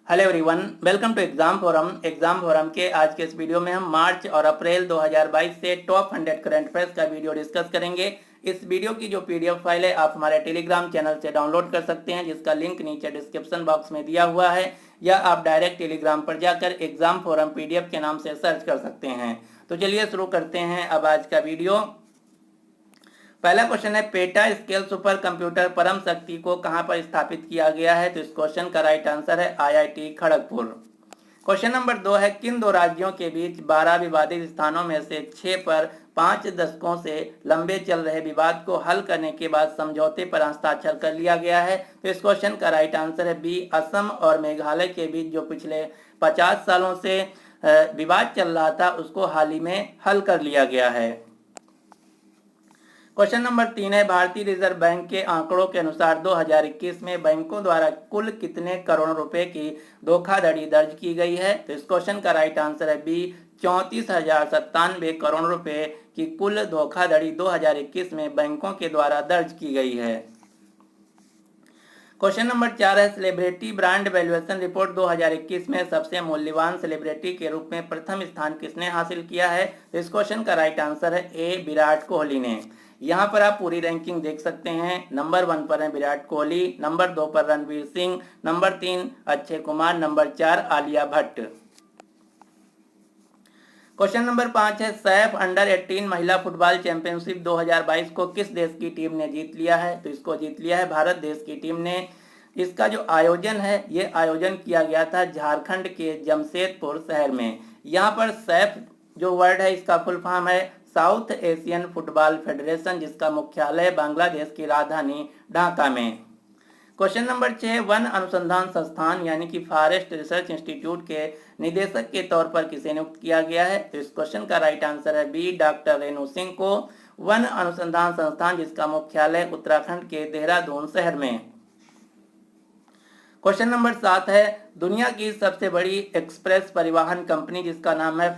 Hello everyone, welcome to exam forum के आज के इस वीडियो में हम मार्च और अप्रैल 2022 से टॉप 100 करंट अफेयर्स का वीडियो डिस्कस करेंगे। इस वीडियो की जो पीडीएफ फाइल है आप हमारे टेलीग्राम चैनल से डाउनलोड कर सकते हैं, जिसका लिंक नीचे डिस्क्रिप्शन बॉक्स में दिया हुआ है, या आप डायरेक्ट टेलीग्राम पर जाकर एग्जाम फोरम पीडीएफ के नाम से सर्च कर सकते हैं। तो चलिए शुरू करते हैं अब आज का वीडियो। पहला क्वेश्चन है, पेटा स्केल सुपर कंप्यूटर परम शक्ति को कहां पर स्थापित किया गया है? तो इस क्वेश्चन का राइट आंसर है आईआईटी खड़गपुर। क्वेश्चन नंबर 2 है, किन दो राज्यों के बीच 12 विवादित स्थानों में से 6 पर 5 दशकों से लंबे चल रहे विवाद को हल करने के बाद समझौते पर हस्ताक्षर कर लिया गया है? तो इस क्वेश्चन का राइट आंसर है बी, असम और मेघालय के बीच जो पिछले 50 सालों से विवाद चल रहा था उसको हाल ही में हल कर लिया गया है। क्वेश्चन नंबर 3 है, भारतीय रिजर्व बैंक के आंकड़ों के अनुसार 2021 में बैंकों द्वारा कुल कितने करोड़ रुपए की धोखाधड़ी दर्ज की गई है? तो इस क्वेश्चन का राइट आंसर है बी, 34,097 करोड़ रुपए की कुल धोखाधड़ी 2021 में बैंकों के द्वारा दर्ज की गई है। क्वेश्चन नंबर 4 है, सेलिब्रिटी ब्रांड वैल्यूएशन रिपोर्ट 2021 में सबसे मूल्यवान सेलिब्रिटी के रूप में प्रथम स्थान किसने हासिल किया है? तो इस क्वेश्चन का राइट आंसर है ए, विराट कोहली ने। यहाँ पर आप पूरी रैंकिंग देख सकते हैं। नंबर 1 पर है विराट कोहली, नंबर 2 पर Ranveer Singh, number 3 Akshay Kumar, number 4 Alia Bhatt. Question number 5 है, सैफ अंडर 18 महिला फुटबॉल चैंपियनशिप 2022 को किस देश की टीम ने जीत लिया है? तो इसको जीत लिया है भारत देश की टीम ने। इसका जो आयोजन है ये आयोजन किया गया था झारखंड के जमशेदपुर शहर में। यहाँ पर सैफ जो वर्ड है इसका फुल फॉर्म है साउथ एशियन फुटबॉल फेडरेशन, जिसका मुख्यालय बांग्लादेश की राजधानी ढाका में। क्वेश्चन नंबर 6, वन अनुसंधान संस्थान यानी कि फॉरेस्ट रिसर्च इंस्टीट्यूट के निदेशक के तौर पर किसे नियुक्त किया गया है? तो इस क्वेश्चन का राइट आंसर है बी, डॉक्टर रेणु सिंह को। वन अनुसंधान संस्थान जिसका मुख्यालय उत्तराखंड के देहरादून शहर में। क्वेश्चन नंबर 7 है, दुनिया की सबसे बड़ी एक्सप्रेस परिवहन कंपनी जिसका नाम है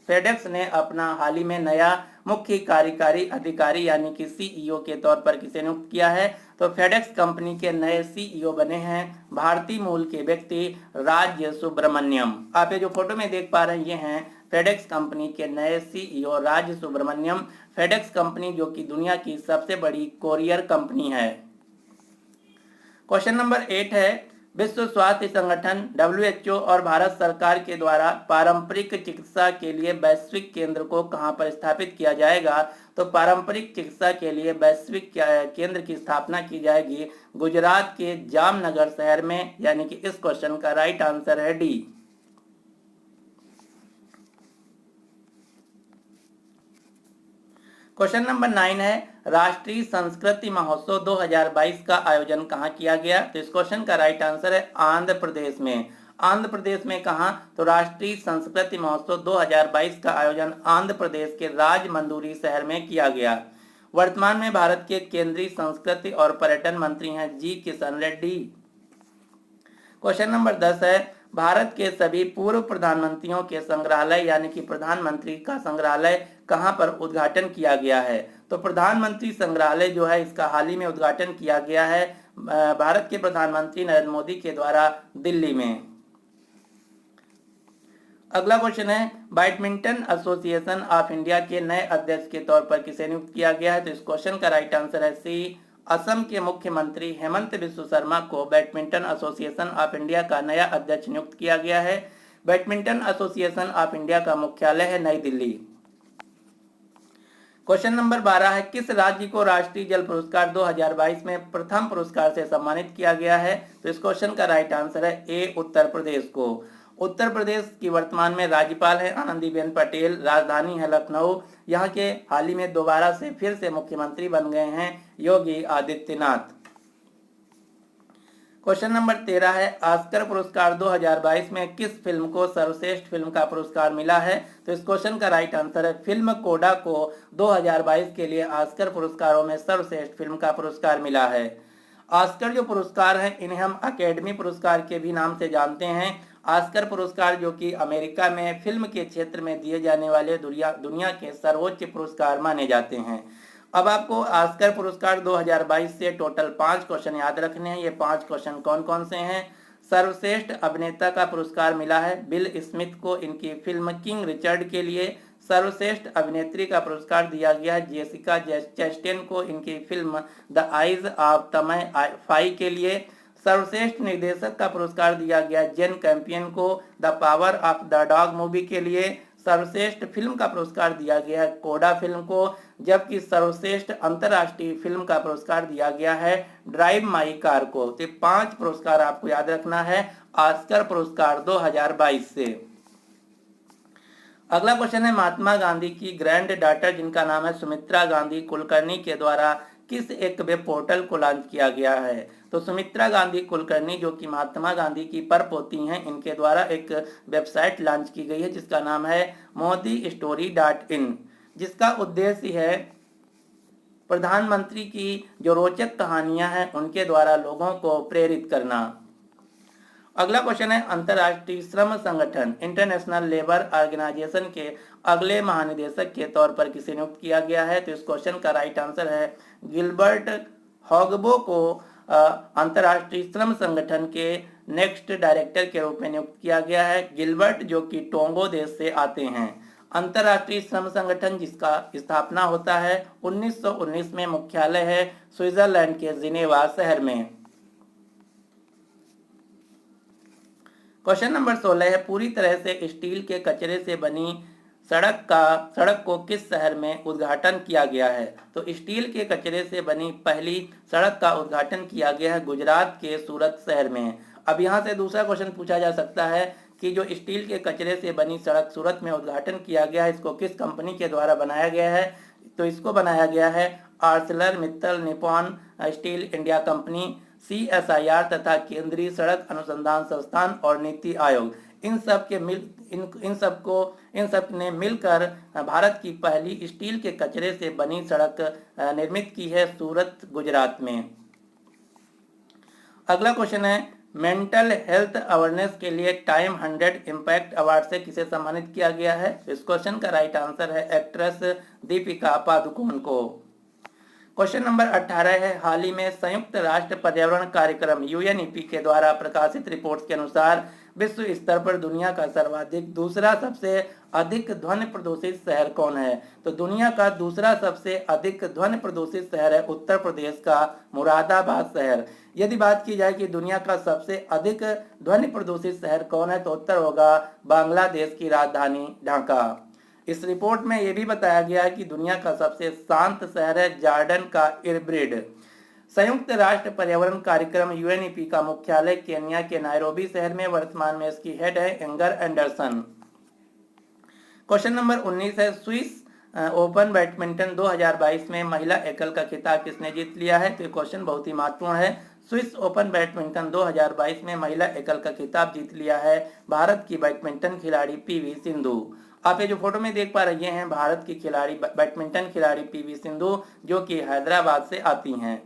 फेडेक्स ने अपना हाल ही में नया मुख्य कार्यकारी अधिकारी यानी कि सीईओ के तौर पर किसे नियुक्त किया है? तो फेडेक्स कंपनी के नए सीईओ बने हैं भारतीय मूल के व्यक्ति राज सुब्रमण्यम। आप ये जो फोटो में देख पा रहे हैं ये हैं फेडेक्स कंपनी के नए सीईओ राज सुब्रमण्यम। फेडेक्स कंपनी जो कि दुनिया की सबसे बड़ी कोरियर कंपनी है। क्वेश्चन नंबर 8 है, विश्व स्वास्थ्य संगठन WHO और भारत सरकार के द्वारा पारंपरिक चिकित्सा के लिए वैश्विक केंद्र को कहां पर स्थापित किया जाएगा? तो पारंपरिक चिकित्सा के लिए वैश्विक केंद्र की स्थापना की जाएगी गुजरात के जामनगर शहर में, यानी कि इस क्वेश्चन का राइट आंसर है डी। क्वेश्चन नंबर 9 है, राष्ट्रीय संस्कृति महोत्सव 2022 का आयोजन कहां किया गया? तो इस क्वेश्चन का राइट आंसर है आंध्र प्रदेश में। आंध्र प्रदेश में कहां? तो राष्ट्रीय संस्कृति महोत्सव 2022 का आयोजन आंध्र प्रदेश के राजमंदूरी शहर में किया गया। वर्तमान में भारत के केंद्रीय संस्कृति और पर्यटन मंत्री हैं जी किशन रेड्डी। क्वेश्चन नंबर 10 है, भारत के सभी पूर्व प्रधानमंत्रियों के संग्रहालय यानी कि प्रधानमंत्री का संग्रहालय कहां पर उद्घाटन किया गया है? तो प्रधानमंत्री संग्रहालय जो है इसका हाल ही में उद्घाटन किया गया है भारत के प्रधानमंत्री नरेंद्र मोदी के द्वारा दिल्ली में। अगला क्वेश्चन है, बैडमिंटन एसोसिएशन ऑफ इंडिया के नए अध्यक्ष के तौर पर किसे नियुक्त किया गया है? तो इस क्वेश्चन का राइट आंसर है सी, असम के मुख्यमंत्री हेमंत बिस्व शर्मा को बैडमिंटन एसोसिएशन ऑफ इंडिया का नया अध्यक्ष नियुक्त किया गया है। बैडमिंटन एसोसिएशन ऑफ इंडिया का मुख्यालय है नई दिल्ली। क्वेश्चन नंबर 12 है, किस राज्य को राष्ट्रीय जल पुरस्कार 2022 में प्रथम पुरस्कार से सम्मानित किया गया है? तो इस क्वेश्चन का राइट आंसर है ए, उत्तर प्रदेश को। उत्तर प्रदेश की वर्तमान में राज्यपाल है आनंदीबेन पटेल, राजधानी है लखनऊ। यहाँ के हाल ही में दोबारा से फिर से मुख्यमंत्री बन गए हैं योगी आदित्यनाथ। क्वेश्चन नंबर 13 है, ऑस्कर पुरस्कार 2022 में किस फिल्म को सर्वश्रेष्ठ फिल्म का पुरस्कार मिला है? तो इस क्वेश्चन का राइट आंसर है फिल्म कोडा को 2022 के लिए ऑस्कर पुरस्कारों में सर्वश्रेष्ठ फिल्म का पुरस्कार मिला है। ऑस्कर जो पुरस्कार हैं इन्हें हम अकेडमी पुरस्कार के भी नाम से जानते हैं। ऑस्कर पुरस्कार जो कि अमेरिका में फिल्म के क्षेत्र में दिए जाने वाले दुनिया के सर्वोच्च पुरस्कार माने जाते हैं। अब आपको ऑस्कर पुरस्कार 2022 से टोटल 5 क्वेश्चन याद रखने हैं। ये 5 क्वेश्चन कौन कौन से हैं? सर्वश्रेष्ठ अभिनेता का पुरस्कार मिला है बिल स्मिथ को इनकी फिल्म किंग रिचर्ड के लिए। सर्वश्रेष्ठ अभिनेत्री का पुरस्कार दिया गया है जेसिका चेस्टेन को इनकी film the eyes of Tammy Faye के लिए। सर्वश्रेष्ठ निर्देशक का पुरस्कार दिया गया जेन कैंपियन को the power of the dog movie के लिए। सर्वश्रेष्ठ फिल्म का पुरस्कार दिया गया है कोडा फिल्म को, जबकि सर्वश्रेष्ठ अंतर्राष्ट्रीय फिल्म का पुरस्कार दिया गया है ड्राइव माई कार को। तो 5 पुरस्कार आपको याद रखना है ऑस्कर पुरस्कार 2022 से। अगला क्वेश्चन है महात्मा गांधी की ग्रैंड डॉटर जिनका नाम है सुमित्रा गांधी कुलकर्णी के द्वारा किस एक वेब पोर्टल को लॉन्च किया गया है। तो सुमित्रा गांधी कुलकर्णी जो कि महात्मा गांधी की परपोती हैं, इनके द्वारा एक वेबसाइट लॉन्च की गई है जिसका नाम है ModiStory.in, जिसका उद्देश्य है प्रधानमंत्री की जो रोचक कहानियां हैं उनके द्वारा लोगों को प्रेरित करना। अगला क्वेश्चन है अंतर्राष्ट्रीय श्रम संगठन इंटरनेशनल लेबर ऑर्गेनाइजेशन के अगले महानिदेशक के तौर पर किसे नियुक्त किया गया है। तो इस क्वेश्चन का राइट आंसर है गिलबर्ट हॉगबो को अंतर्राष्ट्रीय श्रम संगठन के नेक्स्ट डायरेक्टर के रूप में नियुक्त किया गया है। गिलबर्ट जो कि टोंगो देश से आते हैं। अंतर्राष्ट्रीय श्रम संगठन जिसका स्थापना होता है 1919 में, मुख्यालय है स्विट्जरलैंड के जिनेवा शहर में। क्वेश्चन नंबर 16 है पूरी तरह से स्टील के कचरे से बनी सड़क को किस शहर में उद्घाटन किया गया है। तो स्टील के कचरे से बनी पहली सड़क का उद्घाटन किया गया है गुजरात के सूरत शहर में। अब यहाँ से दूसरा क्वेश्चन पूछा जा सकता है कि जो स्टील के कचरे से बनी सड़क सूरत में उद्घाटन किया गया है इसको किस कंपनी के द्वारा बनाया गया है। तो इसको बनाया गया है Arcelor Mittal Nippon steel India company, CSIR तथा केंद्रीय सड़क अनुसंधान संस्थान और नीति आयोग, इन सब ने मिलकर भारत की पहली स्टील के कचरे से बनी सड़क निर्मित की है सूरत गुजरात में। अगला क्वेश्चन है मेंटल हेल्थ अवेयरनेस के लिए टाइम 100 इम्पैक्ट अवार्ड से किसे सम्मानित किया गया है। इस क्वेश्चन का राइट आंसर है एक्ट्रेस दीपिका पादुकोण को। क्वेश्चन नंबर 18 है हाल ही में संयुक्त राष्ट्र पर्यावरण कार्यक्रम UNEP के द्वारा प्रकाशित रिपोर्ट के अनुसार विश्व स्तर पर दुनिया का सर्वाधिक दूसरा सबसे अधिक ध्वनि प्रदूषित शहर कौन है। तो दुनिया का दूसरा सबसे अधिक ध्वनि प्रदूषित शहर है उत्तर प्रदेश का मुरादाबाद शहर। यदि बात की जाए कि दुनिया का सबसे अधिक ध्वनि प्रदूषित शहर कौन है तो उत्तर होगा बांग्लादेश की राजधानी ढाका। इस रिपोर्ट में यह भी बताया गया है कि दुनिया का सबसे शांत शहर है जॉर्डन का इरबिड। संयुक्त राष्ट्र पर्यावरण कार्यक्रम UNEP का मुख्यालय केन्या के नायरोबी शहर में, वर्तमान में इसकी हेड है एंगर एंडरसन। क्वेश्चन नंबर 19 है स्विस ओपन बैडमिंटन 2022 में महिला एकल का खिताब किसने जीत लिया है। तो ये क्वेश्चन बहुत ही महत्वपूर्ण है। स्विस ओपन बैडमिंटन 2022 में महिला एकल का खिताब जीत लिया है भारत की बैडमिंटन खिलाड़ी PV सिंधु। आप ये जो फोटो में देख पा रहे हैं भारत की खिलाड़ी बैडमिंटन खिलाड़ी PV सिंधु जो कि हैदराबाद से आती हैं।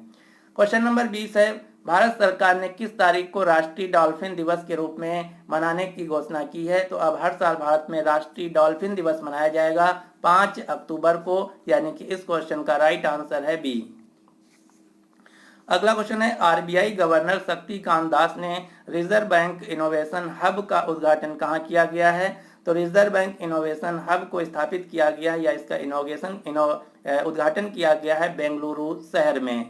क्वेश्चन नंबर 20 है भारत सरकार ने किस तारीख को राष्ट्रीय डॉल्फिन दिवस के रूप में मनाने की घोषणा की है। तो अब हर साल भारत में राष्ट्रीय डॉल्फिन दिवस मनाया जाएगा 5 अक्टूबर को, यानी कि इस क्वेश्चन का राइट आंसर है बी। अगला क्वेश्चन है RBI गवर्नर शक्तिकांत दास ने रिजर्व बैंक इनोवेशन हब का उद्घाटन कहाँ किया गया है। तो रिजर्व बैंक इनोवेशन हब को स्थापित किया गया है या इसका उद्घाटन किया गया है बेंगलुरु शहर में।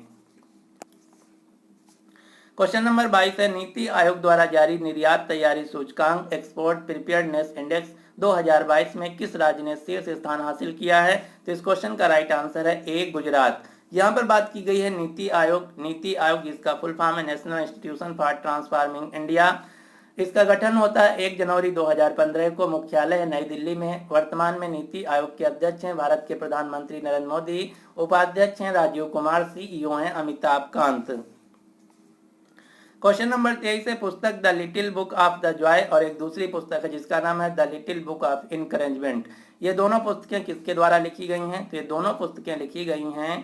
क्वेश्चन नंबर 22 है नीति आयोग द्वारा जारी निर्यात तैयारी सूचकांक एक्सपोर्ट प्रिपेयर्डनेस इंडेक्स 2022 में किस राज्य ने शीर्ष स्थान हासिल किया है। तो इस क्वेश्चन का राइट आंसर है ए गुजरात। यहाँ पर बात की गई है नीति आयोग जिसका फुल फॉर्म है national institution for transforming India. इसका गठन होता है 1 जनवरी 2015 को, मुख्यालय है नई दिल्ली में। वर्तमान में नीति आयोग के अध्यक्ष हैं भारत के प्रधानमंत्री नरेंद्र मोदी, उपाध्यक्ष हैं राजीव कुमार, CEO हैं अमिताभ कांत। क्वेश्चन नंबर 23 है पुस्तक the little book of the Joy और एक दूसरी पुस्तक है जिसका नाम है the little book of encouragement. ये दोनों पुस्तकें किसके द्वारा लिखी गई हैं। तो ये दोनों पुस्तकें लिखी गई हैं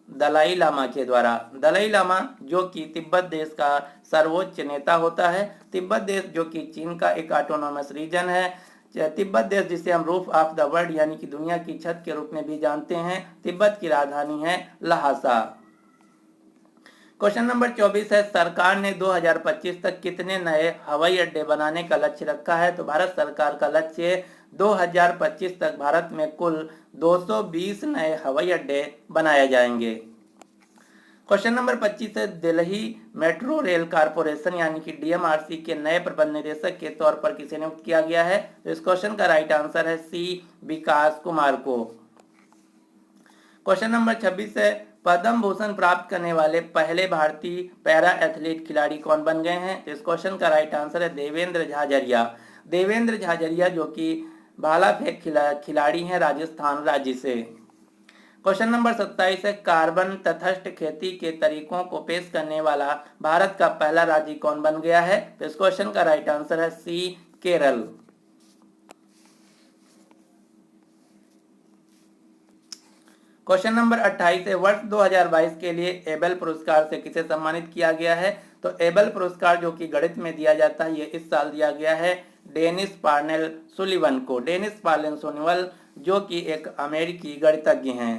दलाई लामा के द्वारा। दलाई लामा जो कि तिब्बत देश का सर्वोच्च नेता होता है। तिब्बत देश जो कि चीन का एक ऑटोनोमस रीजन है। तिब्बत देश जिसे हम रूफ ऑफ द वर्ल्ड यानी कि दुनिया की छत के रूप में भी जानते हैं। तिब्बत की राजधानी है लहासा। क्वेश्चन नंबर 24 है, सरकार ने 2025 तक कितने नए हवाई अड्डे बनाने का लक्ष्य रखा है? तो भारत सरकार का लक्ष्य 2025 तक भारत में कुल 220 नए हवाई अड्डे बनाए जाएंगे। क्वेश्चन नंबर 25 है, दिल्ली मेट्रो रेल कारपोरेशन यानी कि डीएमआरसी के नए प्रबंध निदेशक के तौर पर किसे नियुक्त किया गया है? तो इस क्वेश्चन का राइट आंसर है सी, विकास कुमार को। क्वेश्चन नंबर 26 है, पद्म भूषण प्राप्त करने वाले पहले भारतीय पैरा एथलीट खिलाड़ी कौन बन गए हैं? तो इस क्वेश्चन का राइट आंसर है देवेंद्र झाझरिया। देवेंद्र झाझरिया जो कि भाला फेंक खिलाड़ी हैं राजस्थान राज्य से। क्वेश्चन नंबर 27 है, कार्बन तटस्थ खेती के तरीकों को पेश करने वाला भारत का पहला राज्य कौन बन गया है? तो इस क्वेश्चन का राइट आंसर है सी, केरल। क्वेश्चन नंबर 28 है, वर्ष 2022 के लिए एबेल पुरस्कार से किसे सम्मानित किया गया है? तो एबेल पुरस्कार जो कि गणित में दिया जाता है, ये इस साल दिया गया है डेनिस पार्नेल सुलिवन को। डेनिस पार्नेल सुलिवन जो कि एक अमेरिकी गणितज्ञ हैं।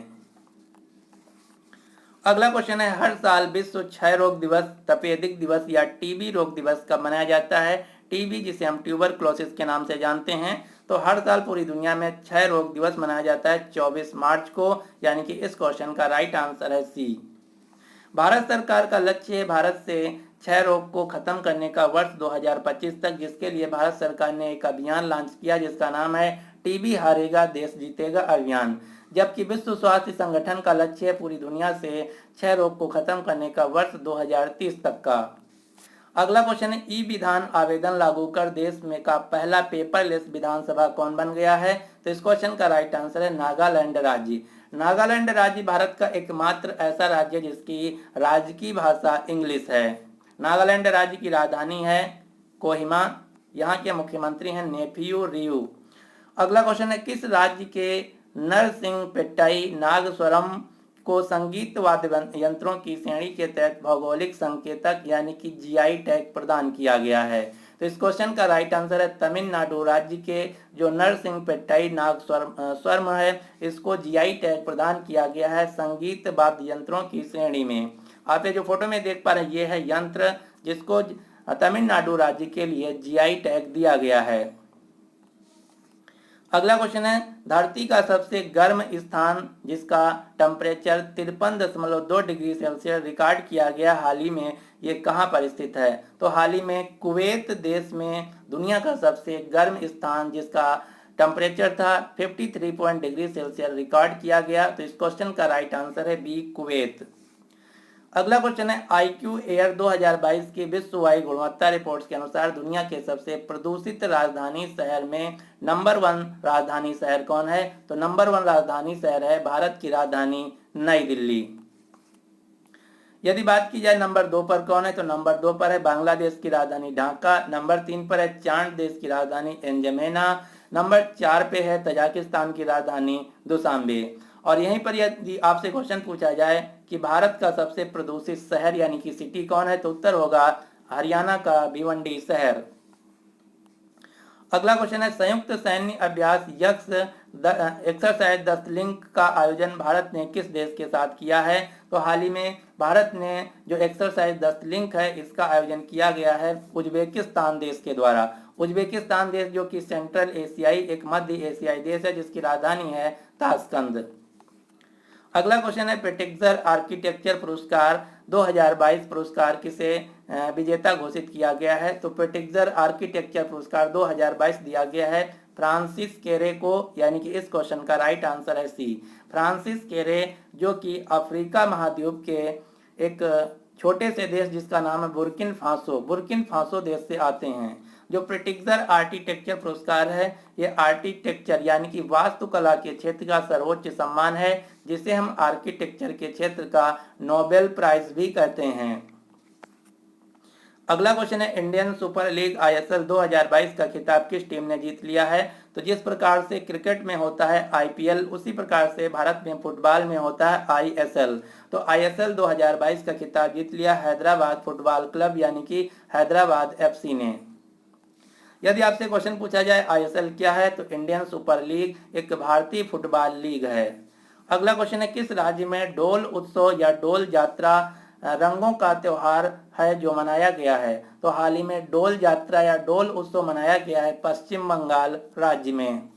अगला क्वेश्चन है, हर साल विश्व क्षय रोग दिवस, तपेदिक दिवस या टीबी रोग दिवस कब मनाया जाता है? टीबी जिसे हम ट्यूबरक्लोसिस के नाम से जानते हैं, तो हर साल पूरी दुनिया में क्षय रोग दिवस मनाया जाता है 24 मार्च को, यानी कि इस क्वेश्चन का राइट आंसर है सी। भारत सरकार का लक्ष्य है भारत से क्षय रोग को खत्म करने का वर्ष 2025 तक, जिसके लिए भारत सरकार ने एक अभियान लॉन्च किया जिसका नाम है टीबी हारेगा देश जीतेगा अभियान। जबकि विश्व स्वास्थ्य संगठन का लक्ष्य है पूरी दुनिया से क्षय रोग को खत्म करने का वर्ष 2030 तक का। अगला क्वेश्चन है, ई विधान आवेदन लागू कर देश में का पहला पेपरलेस विधानसभा कौन बन गया है? तो इस क्वेश्चन का राइट आंसर है नागालैंड राज्य। नागालैंड राज्य भारत का एकमात्र ऐसा राज्य जिसकी राजकीय भाषा इंग्लिश है। नागालैंड राज्य की राजधानी है कोहिमा। यहाँ के मुख्यमंत्री हैं नेफियू रियू। अगला क्वेश्चन है, किस राज्य के नरसिंहपेट्टाई नागस्वरम को संगीत वाद्य यंत्रों की श्रेणी के तहत भौगोलिक संकेतक यानी कि जीआई टैग प्रदान किया गया है? तो इस क्वेश्चन का राइट आंसर है तमिलनाडु राज्य के जो नरसिंहपेट्टाई नागस्वरम है, इसको जीआई टैग प्रदान किया गया है संगीत वाद्य यंत्रों की श्रेणी में। आप ये जो फोटो में देख पा रहे हैं, ये है यंत्र जिसको तमिलनाडु राज्य के लिए जीआई टैग दिया गया है। अगला क्वेश्चन है, धरती का सबसे गर्म स्थान जिसका टेम्परेचर 53.2 डिग्री सेल्सियस रिकॉर्ड किया गया हाल ही में, ये कहाँ पर स्थित है? तो हाल ही में कुवैत देश में दुनिया का सबसे गर्म स्थान जिसका टेम्परेचर था 53 डिग्री सेल्सियस रिकॉर्ड किया गया। तो इस क्वेश्चन का राइट आंसर है बी, कुवैत। अगला क्वेश्चन है, IQ एयर 2022 की विश्व वायु गुणवत्ता रिपोर्ट्स के अनुसार दुनिया के सबसे प्रदूषित राजधानी शहर में नंबर 1 राजधानी शहर कौन है? तो नंबर 1 राजधानी शहर है भारत की राजधानी नई दिल्ली। यदि बात की जाए नंबर 2 पर कौन है, तो नंबर 2 पर है बांग्लादेश की राजधानी ढाका। नंबर 3 पर है चांद देश की राजधानी एंजमेना। नंबर 4 पे है तजाकिस्तान की राजधानी दुशांबे। और यहीं पर यदि आपसे क्वेश्चन पूछा जाए कि भारत का सबसे प्रदूषित शहर यानी कि सिटी कौन है, तो उत्तर होगा हरियाणा का भिवंडी शहर। अगला क्वेश्चन है, संयुक्त सैन्य अभ्यास यक्स एक्सरसाइज 10 लिंक का आयोजन भारत ने किस देश के साथ किया है? तो हाल ही में भारत ने जो एक्सरसाइज 10 लिंक है इसका आयोजन किया गया है उज्बेकिस्तान देश के द्वारा। उज्बेकिस्तान देश जो कि सेंट्रल एशियाई एक मध्य एशियाई देश है जिसकी राजधानी है ताशकंद। अगला क्वेश्चन है, प्रिट्जर आर्किटेक्चर पुरस्कार 2022 पुरस्कार किसे विजेता घोषित किया गया है? तो प्रिट्जर आर्किटेक्चर पुरस्कार 2022 दिया गया है फ्रांसिस केरे को, यानी कि इस क्वेश्चन का राइट आंसर है सी, फ्रांसिस केरे जो कि अफ्रीका महाद्वीप के एक छोटे से देश जिसका नाम है बुर्किन फासो देश से आते हैं। जो प्रिट्जर आर्किटेक्चर पुरस्कार है ये आर्किटेक्चर यानी कि वास्तुकला के क्षेत्र का सर्वोच्च सम्मान है जिसे हम आर्किटेक्चर के क्षेत्र का नोबेल प्राइज भी कहते हैं। अगला क्वेश्चन है, इंडियन सुपर लीग ISL 2022 का खिताब किस टीम ने जीत लिया है? तो जिस प्रकार से क्रिकेट में होता है IPL उसी प्रकार से भारत में फुटबॉल में होता है ISL। तो ISL 2022 का खिताब जीत लिया हैदराबाद फुटबॉल क्लब यानी कि हैदराबाद FC ने। यदि आपसे क्वेश्चन पूछा जाए ISL क्या है, तो इंडियन सुपर लीग एक भारतीय फुटबॉल लीग है। अगला क्वेश्चन है, किस राज्य में डोल उत्सव या डोल यात्रा रंगों का त्योहार है जो मनाया गया है? तो हाल ही में डोल यात्रा या डोल उत्सव मनाया गया है पश्चिम बंगाल राज्य में।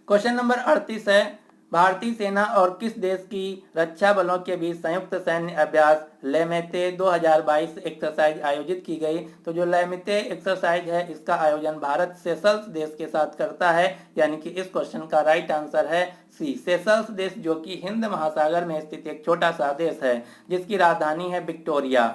क्वेश्चन नंबर 38 है, भारतीय सेना और किस देश की रक्षा बलों के बीच संयुक्त सैन्य अभ्यास लेमेते 2022 एक्सरसाइज आयोजित की गई? तो जो लेमेते एक्सरसाइज है इसका आयोजन भारत सेशल्स देश के साथ करता है, यानी कि इस क्वेश्चन का राइट आंसर है सी, सेशल्स देश, जो कि हिंद महासागर में स्थित एक छोटा सा देश है जिसकी राजधानी है विक्टोरिया।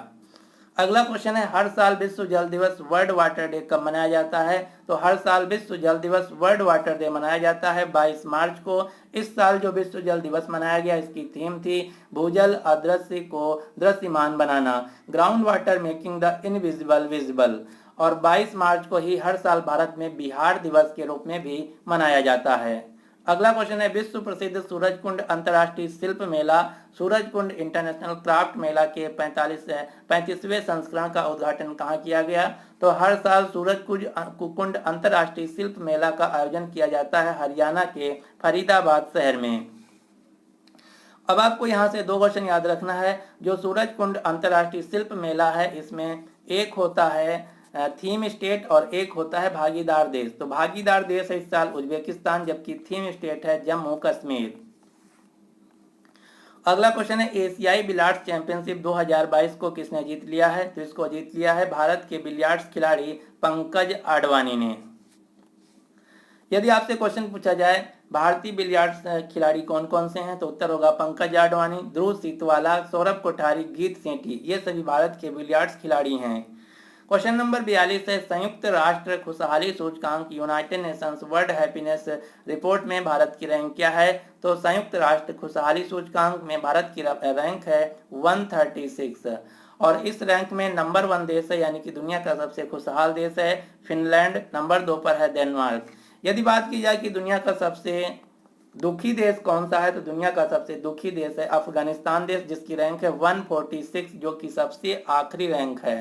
अगला क्वेश्चन है, हर साल विश्व जल दिवस वर्ल्ड वाटर डे कब मनाया जाता है? तो हर साल विश्व जल दिवस वर्ल्ड वाटर डे मनाया जाता है 22 मार्च को। इस साल जो विश्व जल दिवस मनाया गया इसकी थीम थी भूजल अदृश्य को दृश्यमान बनाना, ground water making the invisible visible. और 22 मार्च को ही हर साल भारत में बिहार दिवस के रूप में भी मनाया जाता है। अगला क्वेश्चन है, विश्व प्रसिद्ध सूरजकुंड अंतर्राष्ट्रीय शिल्प मेला सूरजकुंड इंटरनेशनल क्राफ्ट मेला के 35वें संस्करण का उद्घाटन कहाँ किया गया? तो हर साल सूरजकुंड अंतर्राष्ट्रीय शिल्प मेला का आयोजन किया जाता है हरियाणा के फरीदाबाद शहर में। अब आपको यहाँ से दो क्वेश्चन याद रखना है। जो सूरजकुंड अंतर्राष्ट्रीय शिल्प मेला है इसमें एक होता है थीम स्टेट और एक होता है भागीदार देश। तो भागीदार देश है इस साल उज्बेकिस्तान, जबकि थीम स्टेट है जम्मू कश्मीर। अगला क्वेश्चन है, एशियाई बिलियर्ड्स चैंपियनशिप 2022 को किसने जीत लिया है? तो इसको जीत लिया है भारत के बिलियर्ड्स खिलाड़ी पंकज आडवाणी ने। यदि आपसे क्वेश्चन पूछा जाए भारतीय बिलियर्ड्स खिलाड़ी कौन कौन से हैं, तो उत्तर होगा पंकज आडवाणी, ध्रुव सीतवाला, सौरभ कोठारी, गीत सेठी, ये सभी भारत के बिलियर्ड्स खिलाड़ी हैं। क्वेश्चन नंबर 42 है, संयुक्त राष्ट्र खुशहाली सूचकांक United Nations world happiness report में भारत की रैंक क्या है? तो संयुक्त राष्ट्र खुशहाली सूचकांक में भारत की रैंक है 136 और इस रैंक में नंबर 1 देश है, यानी कि दुनिया का सबसे खुशहाल देश है फिनलैंड, नंबर 2 पर है डेनमार्क। यदि बात की जाए कि दुनिया का सबसे दुखी देश कौन सा है, तो दुनिया का सबसे दुखी देश है अफगानिस्तान देश, जिसकी रैंक है 146, जो कि सबसे आखिरी रैंक है।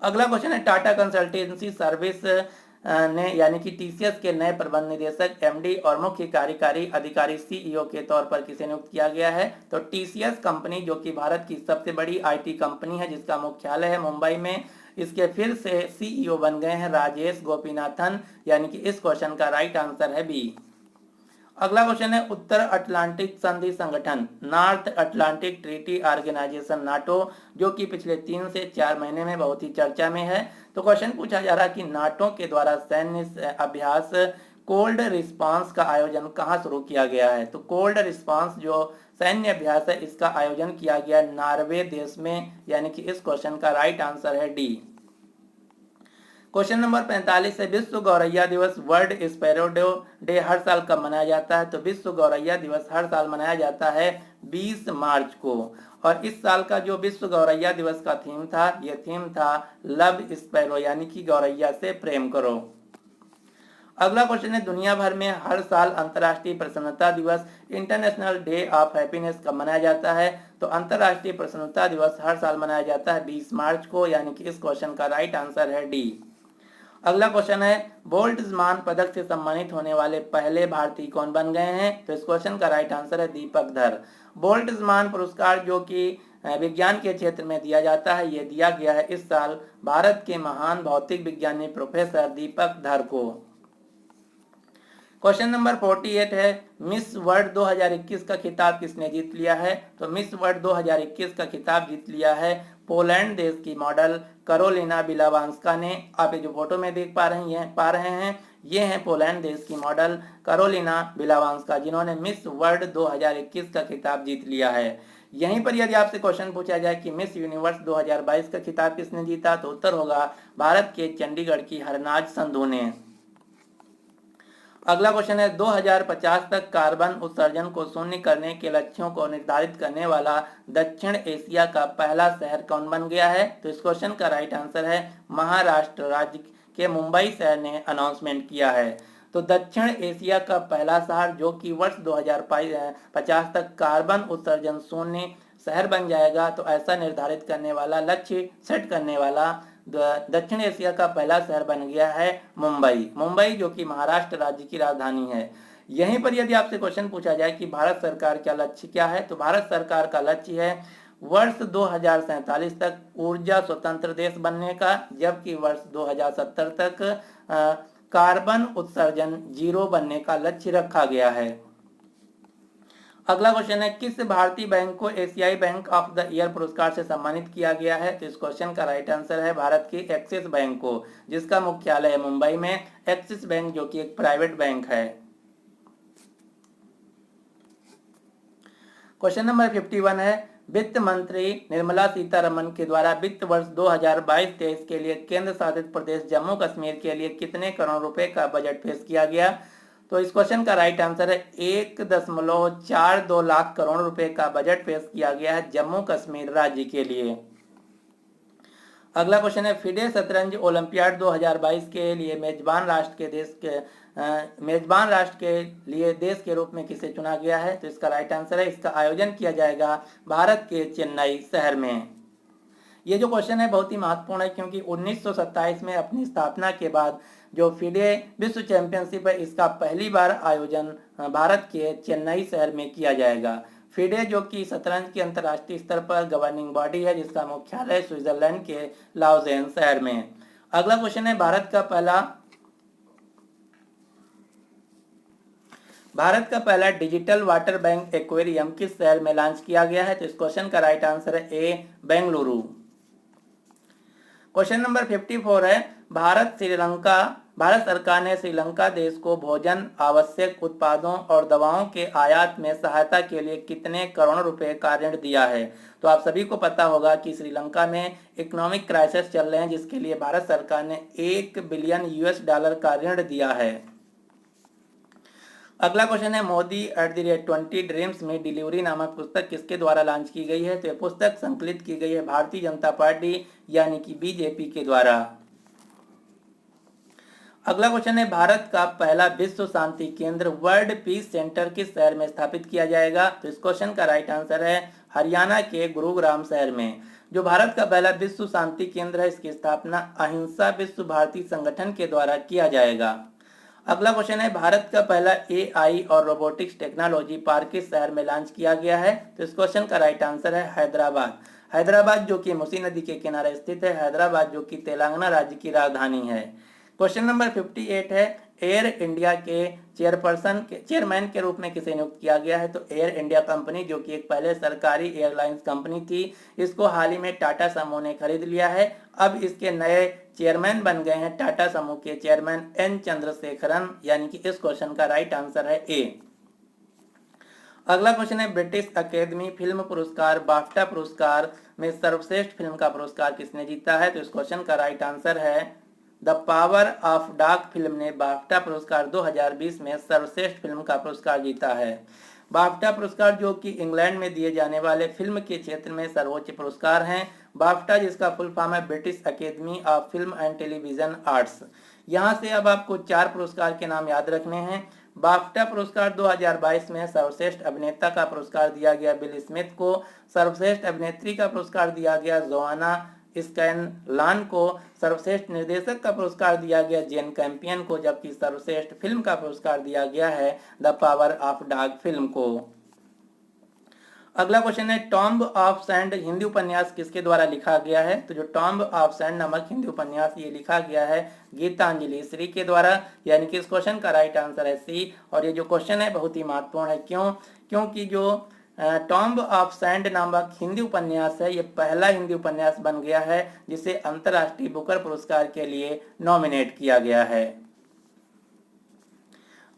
अगला क्वेश्चन है, टाटा कंसल्टेंसी सर्विस ने यानी कि टीसीएस के नए प्रबंध निदेशक एमडी और मुख्य कार्यकारी अधिकारी सीईओ के तौर पर किसे नियुक्त किया गया है? तो टीसीएस कंपनी, जो कि भारत की सबसे बड़ी आईटी कंपनी है जिसका मुख्यालय है मुंबई में, इसके फिर से सीईओ बन गए हैं राजेश गोपीनाथन, यानी कि इस क्वेश्चन का राइट आंसर है बी। अगला क्वेश्चन है, उत्तर अटलांटिक संधि संगठन North Atlantic Treaty Organization NATO, जो कि पिछले 3 से 4 महीने में बहुत ही चर्चा में है। तो क्वेश्चन पूछा जा रहा है कि नाटो के द्वारा सैन्य अभ्यास कोल्ड रिस्पांस का आयोजन कहाँ शुरू किया गया है? तो कोल्ड रिस्पांस जो सैन्य अभ्यास है इसका आयोजन किया गया नॉर्वे देश में, यानी कि इस क्वेश्चन का राइट आंसर है डी। क्वेश्चन नंबर 45 है, विश्व गौरैया दिवस वर्ल्ड स्पैरो डे हर साल कब मनाया जाता है? तो विश्व गौरैया दिवस हर साल मनाया जाता है 20 मार्च को और इस साल का जो विश्व गौरैया दिवस का थीम था, यह थीम था लव स्पैरो, यानी कि गौरैया से प्रेम करो। अगला क्वेश्चन है, दुनिया भर में हर साल अंतर्राष्ट्रीय प्रसन्नता दिवस इंटरनेशनल डे ऑफ हैप्पीनेस कब मनाया जाता है? तो अंतर्राष्ट्रीय प्रसन्नता दिवस हर साल मनाया जाता है 20 मार्च को, यानी कि इस क्वेश्चन का राइट आंसर है डी। अगला क्वेश्चन है, बोल्ट्जमान पदक से सम्मानित होने वाले पहले भारतीय कौन बन गए हैं? तो इस क्वेश्चन का राइट आंसर है दीपक धर। बोल्ट्जमान पुरस्कार जो कि विज्ञान के क्षेत्र में दिया जाता है, यह दिया गया है इस साल भारत के महान भौतिक विज्ञानी प्रोफेसर दीपक धर को। क्वेश्चन नंबर 48 है, मिस वर्ल्ड 2021 का खिताब किसने जीत लिया है? तो मिस वर्ल्ड 2021 का खिताब जीत लिया है पोलैंड देश की मॉडल करोलिना बिलावांस्का ने। आप ये जो फोटो में देख पा रहे हैं ये हैं पोलैंड देश की मॉडल करोलिना बिलावांस्का, जिन्होंने मिस वर्ल्ड 2021 का खिताब जीत लिया है। यहीं पर यदि आपसे क्वेश्चन पूछा जाए कि मिस यूनिवर्स 2022 का खिताब किसने जीता, तो उत्तर होगा भारत के चंडीगढ़ की हरनाज संधू ने। अगला क्वेश्चन है, 2050 तक कार्बन उत्सर्जन को शून्य करने के लक्ष्यों को निर्धारित करने वाला दक्षिण एशिया का पहला शहर कौन बन गया है? तो इस क्वेश्चन का राइट आंसर है महाराष्ट्र राज्य के मुंबई शहर ने अनाउंसमेंट किया है। तो दक्षिण एशिया का पहला शहर जो कि वर्ष 2050 तक कार्बन उत्सर्जन शून्य शहर बन जाएगा, तो ऐसा निर्धारित करने वाला लक्ष्य सेट करने वाला दक्षिण एशिया का पहला शहर बन गया है मुंबई। मुंबई जो कि महाराष्ट्र राज्य की राजधानी है। यहीं पर यदि आपसे क्वेश्चन पूछा जाए कि भारत सरकार का लक्ष्य क्या है, तो भारत सरकार का लक्ष्य है वर्ष 2047 तक ऊर्जा स्वतंत्र देश बनने का, जबकि वर्ष 2070 तक कार्बन उत्सर्जन जीरो बनने का लक्ष्य रखा गया है। अगला क्वेश्चन है, किस भारतीय बैंक को एशियाई बैंक ऑफ द ईयर पुरस्कार से सम्मानित किया गया है? तो इस क्वेश्चन का राइट आंसर है भारत की एक्सिस बैंक को, जिसका मुख्यालय है मुंबई में। एक्सिस बैंक जो कि एक प्राइवेट बैंक है। क्वेश्चन नंबर 51 है, वित्त मंत्री निर्मला सीतारमण के द्वारा वित्त वर्ष 2022-23 के लिए केंद्र शासित प्रदेश जम्मू कश्मीर के लिए कितने करोड़ रुपए का बजट पेश किया गया? तो इस क्वेश्चन का राइट आंसर है 1.42 लाख करोड़ रुपए का बजट पेश किया गया है जम्मू कश्मीर राज्य के लिए। अगला क्वेश्चन है, फिडे शतरंज ओलंपियाड 2022 के लिए मेजबान राष्ट्र के लिए देश के रूप में किसे चुना गया है? तो इसका राइट आंसर है, इसका आयोजन किया जाएगा भारत के चेन्नई शहर में। ये जो क्वेश्चन है बहुत ही महत्वपूर्ण है, क्योंकि 1927 में अपनी स्थापना के बाद जो फिडे विश्व चैंपियनशिप है, इसका पहली बार आयोजन भारत के चेन्नई शहर में किया जाएगा। फिडे जो कि शतरंज की अंतर्राष्ट्रीय स्तर पर गवर्निंग बॉडी है, जिसका मुख्यालय स्विट्जरलैंड के लाउजेन शहर में। अगला क्वेश्चन है, भारत का पहला डिजिटल वाटर बैंक एक्वेरियम किस शहर में लॉन्च किया गया है? तो इस क्वेश्चन का राइट आंसर है ए, बेंगलुरु। क्वेश्चन नंबर 54 है, भारत सरकार ने श्रीलंका देश को भोजन, आवश्यक उत्पादों और दवाओं के आयात में सहायता के लिए कितने करोड़ रुपए का ऋण दिया है? तो आप सभी को पता होगा कि श्रीलंका में इकोनॉमिक क्राइसिस चल रहे हैं, जिसके लिए भारत सरकार ने $1 बिलियन का ऋण दिया है। अगला क्वेश्चन है, मोदी @20 ड्रीम्स में डिलीवरी नामक पुस्तक किसके द्वारा लॉन्च की गई है? तो यह पुस्तक संकलित की गई है भारतीय जनता पार्टी यानी कि बीजेपी के द्वारा। अगला क्वेश्चन है, भारत का पहला विश्व शांति केंद्र वर्ल्ड पीस सेंटर किस शहर में स्थापित किया जाएगा? तो इस क्वेश्चन का राइट आंसर है हरियाणा के गुरुग्राम शहर में। जो भारत का पहला विश्व शांति केंद्र है, इसकी स्थापना अहिंसा विश्व भारती संगठन के द्वारा किया जाएगा। अगला क्वेश्चन है, भारत का पहला AI और रोबोटिक्स टेक्नोलॉजी पार्क किस शहर में लॉन्च किया गया है? तो इस क्वेश्चन का राइट आंसर है हैदराबाद जो कि मूसी नदी के किनारे स्थित है, हैदराबाद जो कि तेलंगाना राज्य की राजधानी है। क्वेश्चन नंबर 58 है, एयर इंडिया के चेयरमैन के रूप में किसे नियुक्त किया गया है? तो एयर इंडिया कंपनी जो कि एक पहले सरकारी एयरलाइंस कंपनी थी, इसको हाल ही में टाटा समूह ने खरीद लिया है। अब इसके नए चेयरमैन बन गए हैं टाटा समूह के चेयरमैन एन चंद्रशेखरन, यानी कि इस क्वेश्चन का राइट आंसर है ए। अगला क्वेश्चन है, ब्रिटिश अकेदमी फिल्म पुरस्कार बाफ्टा पुरस्कार में सर्वश्रेष्ठ फिल्म का पुरस्कार किसने जीता है? तो इस क्वेश्चन का राइट आंसर है the power of dog film ने बाफ्टा पुरस्कार 2020 में सर्वश्रेष्ठ फिल्म का पुरस्कार जीता है। बाफ्टा पुरस्कार जो कि इंग्लैंड में दिए जाने वाले फिल्म के क्षेत्र में सर्वोच्च पुरस्कार हैं। बाफ्टा जिसका फुल फॉर्म है British academy of film and television arts. यहाँ से अब आपको 4 पुरस्कार के नाम याद रखने हैं। बाफ्टा पुरस्कार 2022 में सर्वश्रेष्ठ अभिनेता का पुरस्कार दिया गया विल स्मिथ को, सर्वश्रेष्ठ अभिनेत्री का पुरस्कार दिया गया जोआना स्कैनलान को, सर्वश्रेष्ठ निर्देशक का पुरस्कार दिया गया जेन कैंपियन को, जबकि सर्वश्रेष्ठ फिल्म का पुरस्कार दिया गया है the power of dog film को। अगला क्वेश्चन है, टॉम्ब ऑफ सैंड हिंदी उपन्यास किसके द्वारा लिखा गया है? तो जो टॉम्ब ऑफ सैंड नामक हिंदी उपन्यास ये लिखा गया है गीतांजलि श्री के द्वारा, यानी कि इस क्वेश्चन का राइट आंसर है सी। और ये जो क्वेश्चन है बहुत ही महत्वपूर्ण है, क्योंकि जो टॉम्ब ऑफ सैंड नामक हिंदी उपन्यास है, ये पहला हिंदी उपन्यास बन गया है जिसे अंतर्राष्ट्रीय बुकर पुरस्कार के लिए नॉमिनेट किया गया है।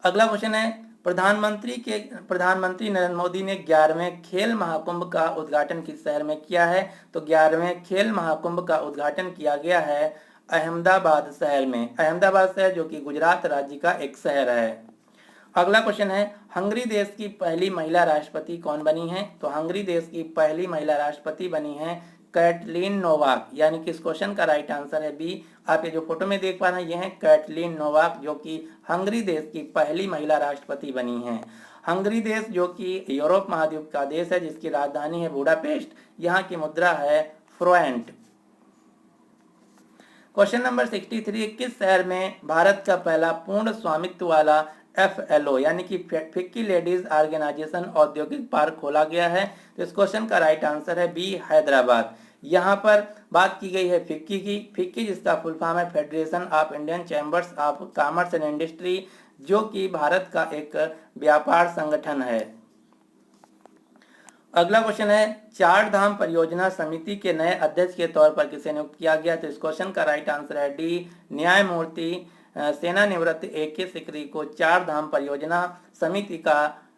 अगला क्वेश्चन है, प्रधानमंत्री नरेंद्र मोदी ने 11वें खेल महाकुंभ का उद्घाटन किस शहर में किया है? तो 11वें खेल महाकुंभ का उद्घाटन किया गया है अहमदाबाद शहर में। अहमदाबाद शहर जो कि गुजरात राज्य का एक शहर है। अगला क्वेश्चन है, हंगरी देश की पहली महिला राष्ट्रपति कौन बनी है? तो हंगरी देश की पहली महिला राष्ट्रपति बनी है कैटलीन नोवाक, यानी कि इस क्वेश्चन का राइट आंसर है बी। आप ये जो फोटो में देख पा रहे हैं ये है कैटलीन नोवाक, जो कि हंगरी देश की पहली महिला राष्ट्रपति बनी है। हंगरी देश जो कि यूरोप महाद्वीप का देश है, जिसकी राजधानी है बुडापेस्ट, यहाँ की मुद्रा है फ्रोएंट। क्वेश्चन नंबर 63, किस शहर में भारत का पहला पूर्ण स्वामित्व वाला FLO यानी कि फिक्की लेडीज ऑर्गेनाइजेशन औद्योगिक पार्क खोला गया है। तो इस क्वेश्चन का राइट आंसर है बी, हैदराबाद। यहाँ पर बात की गई है फिक्की की। फिक्की जिसका फुल फॉर्म है federation of Indian chambers of commerce and industry, जो कि भारत का एक व्यापार संगठन है। अगला क्वेश्चन है, चार धाम परियोजना समिति के नए अध्यक्ष के तौर पर किसे नियुक्त किया गया? तो इस क्वेश्चन का राइट आंसर है डी, न्यायमूर्ति सेनानिवृत्त AK सिकरी को चार धाम परियोजना समिति का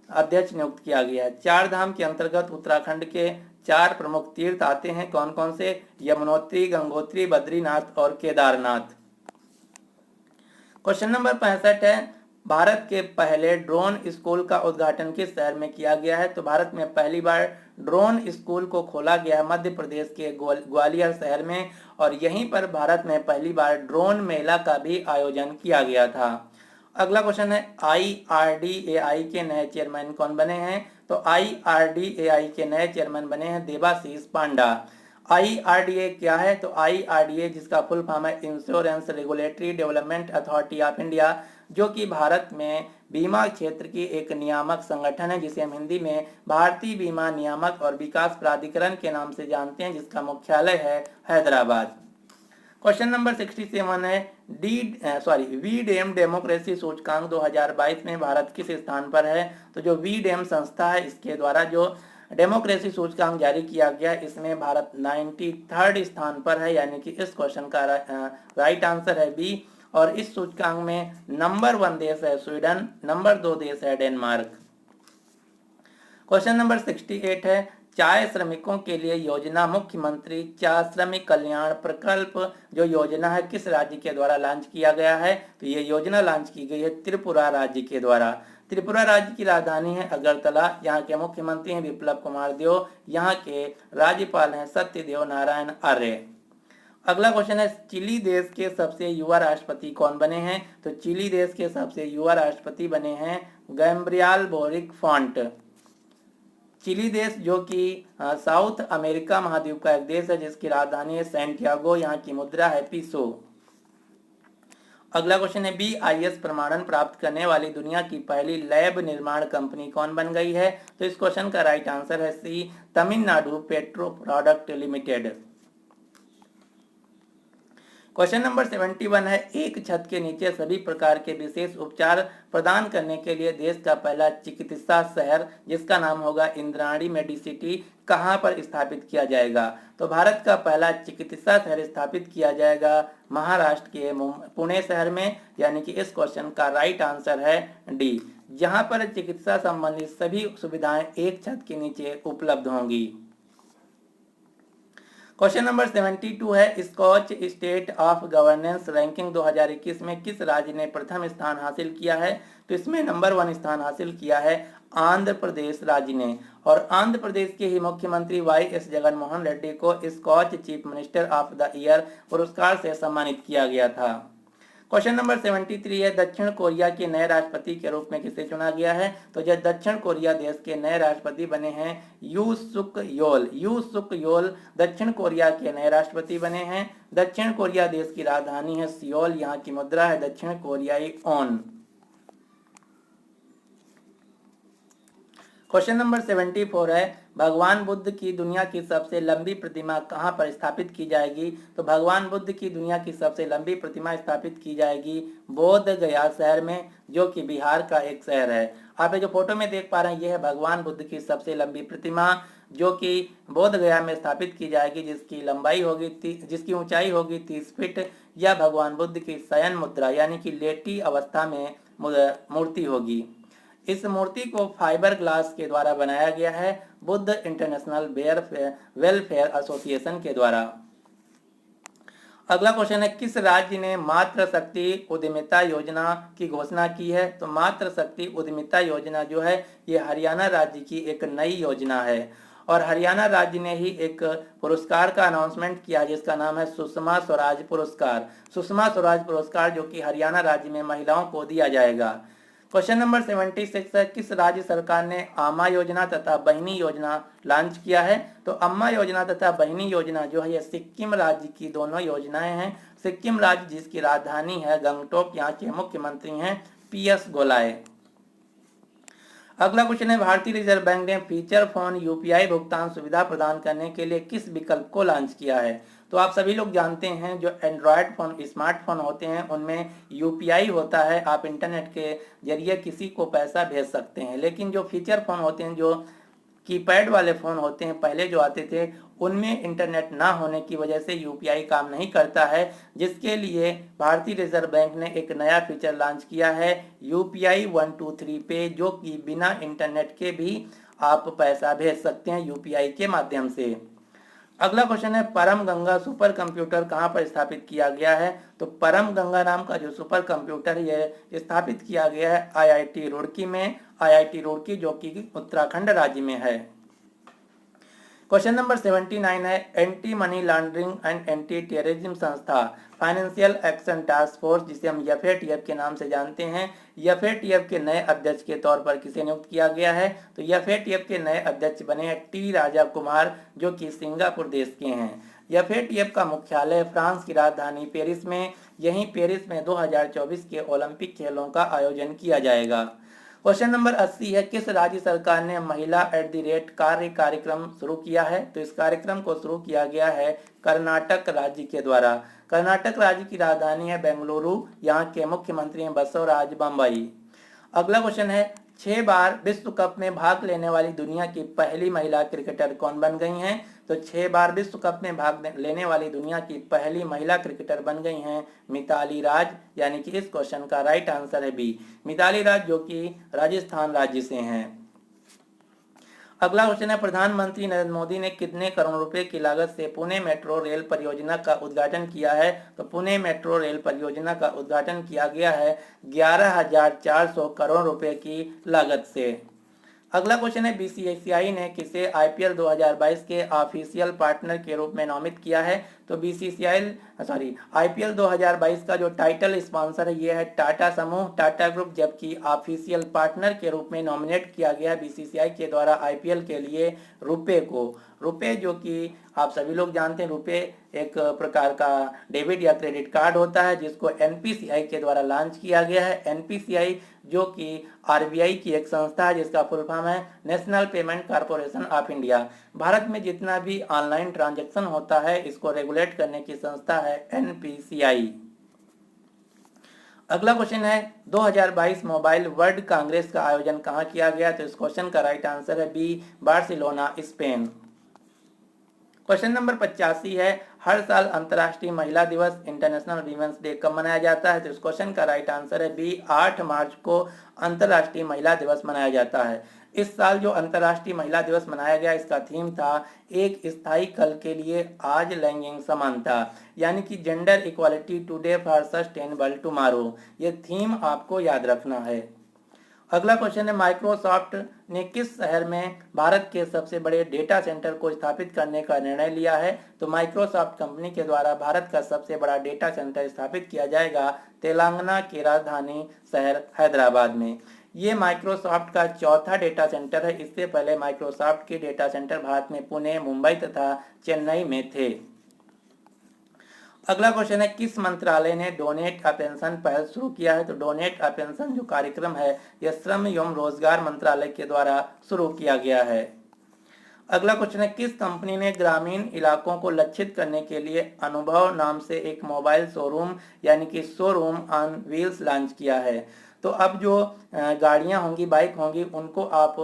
अध्यक्ष नियुक्त किया गया है। चार धाम के अंतर्गत उत्तराखंड के चार प्रमुख तीर्थ आते हैं। कौन कौन से? यमुनोत्री, गंगोत्री, बद्रीनाथ और केदारनाथ। क्वेश्चन नंबर 65 है, भारत के पहले ड्रोन स्कूल का उद्घाटन किस शहर में किया गया है? तो भारत में पहली बार ड्रोन स्कूल को खोला गया है मध्य प्रदेश के ग्वालियर शहर में, और यहीं पर भारत में पहली बार ड्रोन मेला का भी आयोजन किया गया था। अगला क्वेश्चन है, IRDAI के नए चेयरमैन कौन बने हैं? तो IRDAI के नए चेयरमैन बने हैं देबाशीष पांडा। IRDA क्या है? तो IRDA जिसका फुल फॉर्म है insurance regulatory development authority of India, जो कि भारत में बीमा क्षेत्र की एक नियामक संगठन है, जिसे हम हिंदी में भारतीय बीमा नियामक और विकास प्राधिकरण के नाम से जानते हैं, जिसका मुख्यालय है हैदराबाद। क्वेश्चन नंबर 67 है, वीडेम डेमोक्रेसी सूचकांक 2022 में भारत किस स्थान पर है? तो जो वीडेम संस्था है, इसके द्वारा जो डेमोक्रेसी सूचकांक जारी किया गया, इसमें भारत 93rd स्थान पर है, यानी कि इस क्वेश्चन का राइट आंसर है बी। और इस सूचकांक में नंबर 1 देश है स्वीडन, नंबर 2 देश है डेनमार्क। क्वेश्चन नंबर 68 है, चाय श्रमिकों के लिए योजना मुख्यमंत्री चाय श्रमिक कल्याण प्रकल्प जो योजना है किस राज्य के द्वारा लॉन्च किया गया है? तो ये योजना लॉन्च की गई है त्रिपुरा राज्य के द्वारा। त्रिपुरा राज्य की राजधानी है अगरतला। यहाँ के मुख्यमंत्री हैं विप्लव कुमार देव। यहाँ के राज्यपाल हैं सत्यदेव नारायण आर्य। अगला क्वेश्चन है, चिली देश के सबसे युवा राष्ट्रपति कौन बने हैं? तो चिली देश के सबसे युवा राष्ट्रपति बने हैं गैब्रियल बोरिक फॉन्ट। चिली देश जो कि साउथ अमेरिका महाद्वीप का एक देश है, जिसकी राजधानी है सैंटियागो। यहाँ की मुद्रा है पीसो। अगला क्वेश्चन है, BIS प्रमाणन प्राप्त करने वाली दुनिया की पहली लैब निर्माण कंपनी कौन बन गई है? तो इस क्वेश्चन का राइट आंसर है C, Tamil Nadu petro product limited. Question number 71 है, एक छत के नीचे सभी प्रकार के विशेष उपचार प्रदान करने के लिए देश का पहला चिकित्सा शहर, जिसका नाम होगा इंद्राणी मेडिसिटी, कहां पर स्थापित किया जाएगा? तो भारत का पहला चिकित्सा शहर स्थापित किया जाएगा महाराष्ट्र के पुणे शहर में, यानी कि इस क्वेश्चन का राइट आंसर है डी, जहां पर चिकित्सा संबंधित सभी सुविधाएं एक छत के नीचे उपलब्ध होंगी। क्वेश्चन नंबर 72 है, Skoch state of governance ranking 2021 में किस राज्य ने प्रथम स्थान हासिल किया है? तो इसमें नंबर 1 स्थान हासिल किया है आंध्र प्रदेश राज्य ने, और आंध्र प्रदेश के ही मुख्यमंत्री YS जगनमोहन रेड्डी को Skoch chief minister of the year पुरस्कार से सम्मानित किया गया था। क्वेश्चन नंबर 73 है, दक्षिण कोरिया के नए राष्ट्रपति के रूप में किसे चुना गया है? तो जो दक्षिण कोरिया देश के नए राष्ट्रपति बने हैं यू सुक योल दक्षिण कोरिया के नए राष्ट्रपति बने हैं। दक्षिण कोरिया देश की राजधानी है सियोल। यहाँ की मुद्रा है दक्षिण कोरियाई ओन। क्वेश्चन नंबर 74 है, भगवान बुद्ध की दुनिया की सबसे लंबी प्रतिमा कहां पर स्थापित की जाएगी? तो भगवान बुद्ध की दुनिया की सबसे लंबी प्रतिमा स्थापित की जाएगी बोध गया शहर में, जो कि बिहार का एक शहर है। आप ये जो फोटो में देख पा रहे हैं, यह है भगवान बुद्ध की सबसे लंबी प्रतिमा, जो कि बोध गया में स्थापित की जाएगी, जिसकी ऊंचाई होगी 30 फीट। यह भगवान बुद्ध की शयन मुद्रा यानी कि लेटी अवस्था में मूर्ति होगी। इस मूर्ति को फाइबर ग्लास के द्वारा बनाया गया है बुद्ध इंटरनेशनल वेलफेयर एसोसिएशन के द्वारा। अगला क्वेश्चन है, किस राज्य ने मातृ शक्ति उद्यमिता योजना की घोषणा की है? तो मातृ शक्ति उद्यमिता योजना जो है ये हरियाणा राज्य की एक नई योजना है, और हरियाणा राज्य ने ही एक पुरस्कार का अनाउंसमेंट किया जिसका नाम है सुषमा स्वराज पुरस्कार। सुषमा स्वराज पुरस्कार जो कि हरियाणा राज्य में महिलाओं को दिया जाएगा। क्वेश्चन नंबर 76 है, किस राज्य सरकार ने अम्मा योजना तथा बहिनी योजना लॉन्च किया है? तो अम्मा योजना तथा बहिनी योजना जो है ये सिक्किम राज्य की दोनों योजनाएं हैं। सिक्किम राज्य जिसकी राजधानी है गंगटोक, यहाँ के मुख्यमंत्री हैं PS गोलाय। अगला क्वेश्चन है, भारतीय रिजर्व बैंक ने फीचर फोन यूपीआई भुगतान सुविधा प्रदान करने के लिए किस विकल्प को लॉन्च किया है? तो आप सभी लोग जानते हैं जो एंड्रॉयड फोन स्मार्टफोन होते हैं उनमें यूपीआई होता है, आप इंटरनेट के जरिए किसी को पैसा भेज सकते हैं। लेकिन जो फीचर फोन होते हैं, जो कीपैड वाले फ़ोन होते हैं पहले जो आते थे, उनमें इंटरनेट ना होने की वजह से यूपीआई काम नहीं करता है, जिसके लिए भारतीय रिजर्व बैंक ने एक नया फीचर लॉन्च किया है यूपीआई 123 पे, जो कि बिना इंटरनेट के भी आप पैसा भेज सकते हैं यूपीआई के माध्यम से। अगला क्वेश्चन है, परम गंगा सुपर कंप्यूटर कहाँ पर स्थापित किया गया है? तो परम गंगा नाम का जो सुपर कंप्यूटर ये स्थापित किया गया है आईआईटी रुड़की में, आईआईटी रुड़की जो कि उत्तराखंड राज्य में है। क्वेश्चन नंबर 79 है, anti money laundering and anti terrorism संस्था फाइनेंशियल एक्शन टास्क फोर्स, जिसे हम एफएटीएफ के नाम से जानते हैं, एफएटीएफ के नए अध्यक्ष के तौर पर किसे नियुक्त किया गया है? तो एफएटीएफ के नए अध्यक्ष बने हैं टी राजा कुमार, जो कि सिंगापुर देश के हैं। एफएटीएफ का मुख्यालय फ्रांस की राजधानी पेरिस में, यहीं पेरिस में 2024 के ओलंपिक खेलों का आयोजन किया जाएगा। क्वेश्चन नंबर 80 है, किस राज्य सरकार ने महिला @ कार्य कार्यक्रम शुरू किया है? तो इस कार्यक्रम को शुरू किया गया है कर्नाटक राज्य के द्वारा। कर्नाटक राज्य की राजधानी है बेंगलुरु, यहाँ के मुख्यमंत्री हैं बसवराज बम्बई। अगला क्वेश्चन है, 6 बार विश्व कप में भाग लेने वाली दुनिया की पहली महिला क्रिकेटर कौन बन गई हैं? तो 6 बार विश्व कप में भाग लेने वाली दुनिया की पहली महिला क्रिकेटर बन गई हैं मिताली राज, यानी कि इस क्वेश्चन का राइट आंसर है बी, मिताली राज, जो कि राजस्थान राज्य से हैं। अगला क्वेश्चन है, प्रधानमंत्री नरेंद्र मोदी ने कितने करोड़ रुपए की लागत से पुणे मेट्रो रेल परियोजना का उद्घाटन किया है? तो पुणे मेट्रो रेल परियोजना का उद्घाटन किया गया है 11,400 करोड़ रुपए की लागत से। अगला क्वेश्चन है, बीसीसीआई ने किसे आईपीएल 2022 के ऑफिशियल पार्टनर के रूप में नामित किया है? तो आईपीएल 2022 का जो टाइटल स्पॉन्सर है ये है टाटा समूह, टाटा ग्रुप, जबकि ऑफिशियल पार्टनर के रूप में नॉमिनेट किया गया है बीसीसीआई के द्वारा आईपीएल के लिए रुपे को। रुपे, जो कि आप सभी लोग जानते हैं, रुपे एक प्रकार का डेबिट या क्रेडिट कार्ड होता है जिसको एनपीसीआई के द्वारा लॉन्च किया गया है। एनपीसीआई जो कि आरबीआई की एक संस्था है जिसका फुल फॉर्म है national payment corporation of India. Bharat में जितना भी ऑनलाइन ट्रांजैक्शन होता है इसको रेगुलेट करने की संस्था है एनपीसीआई। अगला क्वेश्चन है, 2022 मोबाइल वर्ल्ड कांग्रेस का आयोजन कहाँ किया गया? तो इस क्वेश्चन का राइट आंसर है B, Barcelona, Spain. Question number 85 है, हर साल अंतर्राष्ट्रीय महिला दिवस इंटरनेशनल वीमेंस डे कब मनाया जाता है? तो इस क्वेश्चन का राइट आंसर है बी, 8 मार्च को अंतर्राष्ट्रीय महिला दिवस मनाया जाता है। इस साल जो अंतर्राष्ट्रीय महिला दिवस मनाया गया इसका थीम था एक स्थायी कल के लिए आज लैंगिक समानता, यानी कि gender equality today for sustainable tomorrow. ये थीम आपको याद रखना है। अगला क्वेश्चन है, माइक्रोसॉफ्ट ने किस शहर में भारत के सबसे बड़े डेटा सेंटर को स्थापित करने का निर्णय लिया है? तो माइक्रोसॉफ्ट कंपनी के द्वारा भारत का सबसे बड़ा डेटा सेंटर स्थापित किया जाएगा तेलंगाना की राजधानी शहर हैदराबाद में। ये माइक्रोसॉफ्ट का चौथा डेटा सेंटर है। इससे पहले माइक्रोसॉफ्ट के डेटा सेंटर भारत में पुणे, मुंबई तथा चेन्नई में थे। अगला क्वेश्चन है, किस मंत्रालय ने डोनेट अ पेंशन पहल शुरू किया है? तो डोनेट अ पेंशन जो कार्यक्रम है यह श्रम एवं रोजगार मंत्रालय के द्वारा शुरू किया गया है। अगला क्वेश्चन है, किस कंपनी ने ग्रामीण इलाकों को लक्षित करने के लिए अनुभव नाम से एक मोबाइल शोरूम यानी कि शोरूम ऑन व्हील्स लॉन्च किया है? तो अब जो गाड़ियां होंगी, बाइक होंगी, उनको आप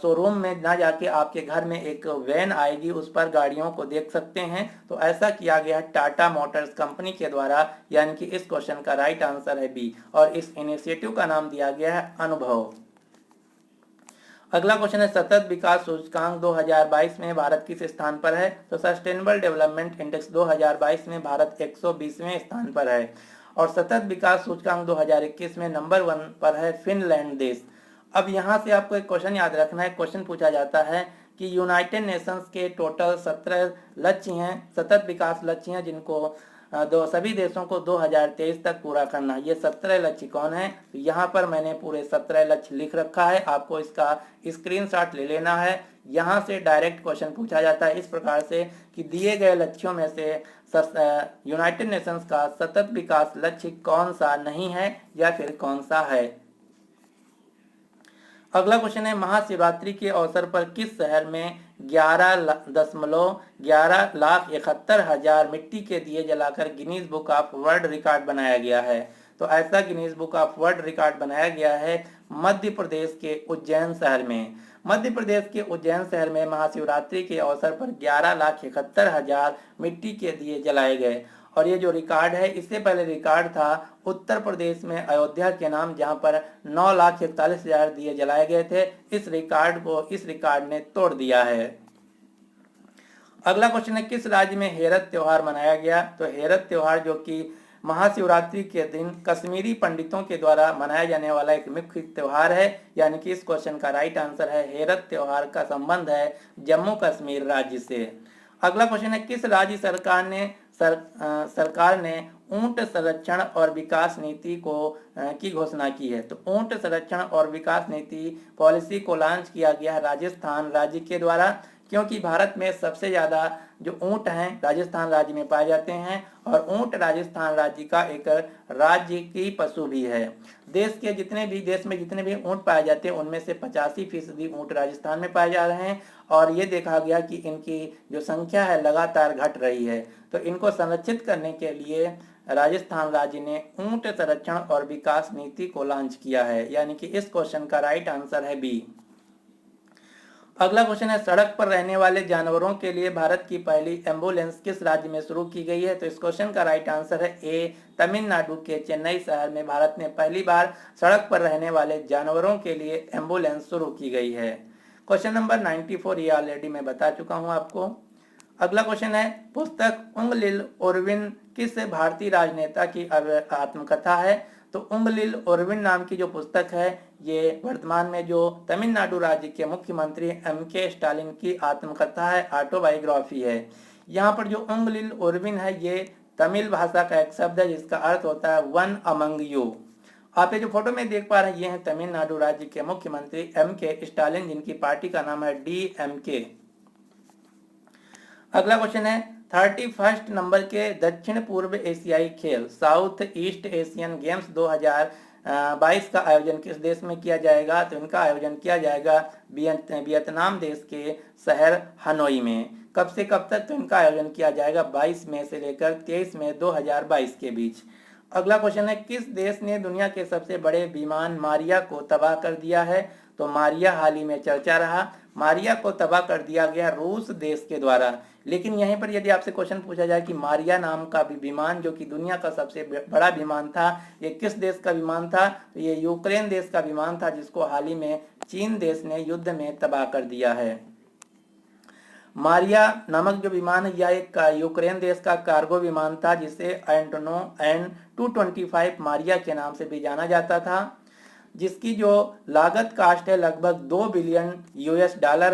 शोरूम में ना जाके आपके घर में एक वैन आएगी, उस पर गाड़ियों को देख सकते हैं। तो ऐसा किया गया है टाटा मोटर्स कंपनी के द्वारा, यानी कि इस क्वेश्चन का राइट आंसर है बी, और इस इनिशिएटिव का नाम दिया गया है अनुभव। अगला क्वेश्चन है, सतत विकास सूचकांक 2022 में भारत किस स्थान पर है? तो सस्टेनेबल डेवलपमेंट इंडेक्स 2022 में भारत 120वें स्थान पर है, और सतत विकास सूचकांक 2021 में नंबर 1 पर है फिनलैंड देश। अब यहाँ से आपको एक क्वेश्चन याद रखना है। क्वेश्चन पूछा जाता है कि यूनाइटेड नेशंस के टोटल 17 लक्ष्य हैं, सतत विकास लक्ष्य हैं, जिनको सभी देशों को 2023 तक पूरा करना है। ये 17 लक्ष्य कौन है? तो यहाँ पर मैंने पूरे 17 लक्ष्य लिख रखा है, आपको इसका स्क्रीनशॉट ले लेना है। यहाँ से डायरेक्ट क्वेश्चन पूछा जाता है इस प्रकार से कि दिए गए लक्ष्यों में से यूनाइटेड नेशंस का सतत विकास लक्ष्य कौन सा नहीं है या फिर कौन सा है। अगला क्वेश्चन है, महाशिवरात्रि के अवसर पर किस शहर में 11,11,71,000 मिट्टी के दिए जलाकर Guinness book of world record बनाया गया है। तो ऐसा Guinness book of world record बनाया गया है मध्य प्रदेश के उज्जैन शहर में। मध्य प्रदेश के उज्जैन शहर में महाशिवरात्रि के अवसर पर 11,71,000 मिट्टी के दिए जलाए गए। और ये जो रिकॉर्ड है, इससे पहले रिकॉर्ड था उत्तर प्रदेश में अयोध्या के नाम, जहां पर 9,41,000 दिए जलाए गए थे। इस रिकॉर्ड ने तोड़ दिया है। अगला क्वेश्चन है, किस राज्य में हेरत त्योहार मनाया गया। तो हेरत त्योहार जो कि महाशिवरात्रि के दिन कश्मीरी पंडितों के द्वारा मनाया जाने वाला एक मुख्य त्योहार है, यानी कि इस क्वेश्चन का राइट आंसर है हेरत त्योहार का संबंध है जम्मू कश्मीर राज्य से। अगला क्वेश्चन है, किस राज्य सरकार ने ऊंट संरक्षण और विकास नीति की घोषणा की है। तो ऊंट संरक्षण और विकास नीति पॉलिसी को लॉन्च किया गया है राजस्थान राज्य के द्वारा, क्योंकि भारत में सबसे ज्यादा जो ऊंट हैं राजस्थान राज्य में पाए जाते हैं और ऊंट राजस्थान राज्य का एक राज्य की पशु भी है। देश में जितने भी ऊंट पाए जाते हैं उनमें से 85% ऊंट राजस्थान में पाए जा रहे हैं और ये देखा गया कि इनकी जो संख्या है लगातार घट रही है। तो इनको संरक्षित करने के लिए राजस्थान राज्य ने ऊंट संरक्षण और विकास नीति को लॉन्च किया है, यानी कि इस क्वेश्चन का राइट आंसर है बी। अगला क्वेश्चन है, सड़क पर रहने वाले जानवरों के लिए भारत की पहली एम्बुलेंस किस राज्य में शुरू की गई है। तो इस क्वेश्चन का राइट आंसर है ए। तमिलनाडु के चेन्नई शहर में भारत ने पहली बार सड़क पर रहने वाले जानवरों के लिए एम्बुलेंस शुरू की गई है। क्वेश्चन नंबर 94 ये ऑलरेडी मैं बता चुका हूं आपको। अगला क्वेश्चन है, पुस्तक उंग लिल ओरविन किस भारतीय राजनेता की आत्मकथा है। तो उंग लिल ओरविन नाम की जो पुस्तक है ये वर्तमान में जो तमिलनाडु राज्य के मुख्यमंत्री एम.के. स्टालिन की आत्मकथा है, ऑटोबायोग्राफी है। यहाँ पर जो उंग लिल ओरविन है ये तमिल भाषा का एक शब्द है जिसका अर्थ होता है वन अमंग यू। आप ये जो फोटो में देख पा रहे हैं ये है तमिलनाडु राज्य के मुख्यमंत्री एम.के. स्टालिन, जिनकी पार्टी का नाम है DMK। अगला क्वेश्चन है, 31 नंबर के दक्षिण पूर्व एशियाई खेल साउथ ईस्ट एशियन गेम्स 2022 का आयोजन किस देश में किया जाएगा। तो इनका आयोजन किया जाएगा वियतनाम देश के शहर हनोई में। कब से कब तक। तो इनका आयोजन किया जाएगा 22 मई से लेकर 23 मई 2022 के बीच। अगला क्वेश्चन है, किस देश ने दुनिया के सबसे बड़े विमान मारिया को तबाह कर दिया है। तो मारिया हाल ही में चर्चा रहा। मारिया को तबाह कर दिया गया रूस देश के द्वारा। लेकिन यहीं पर यदि आपसे क्वेश्चन पूछा जाए कि मारिया नाम का विमान जो कि दुनिया का सबसे बड़ा विमान था, ये किस देश का विमान था। तो ये यूक्रेन देश का विमान था, जिसको हाल ही में चीन देश ने युद्ध में तबाह कर दिया है। मारिया नामक जो विमान है यह एक यूक्रेन देश का कार्गो विमान था, जिसे एंटोनो N-225 मारिया के नाम से भी जाना जाता था, जिसकी जो लागत कास्ट है लगभग $2 बिलियन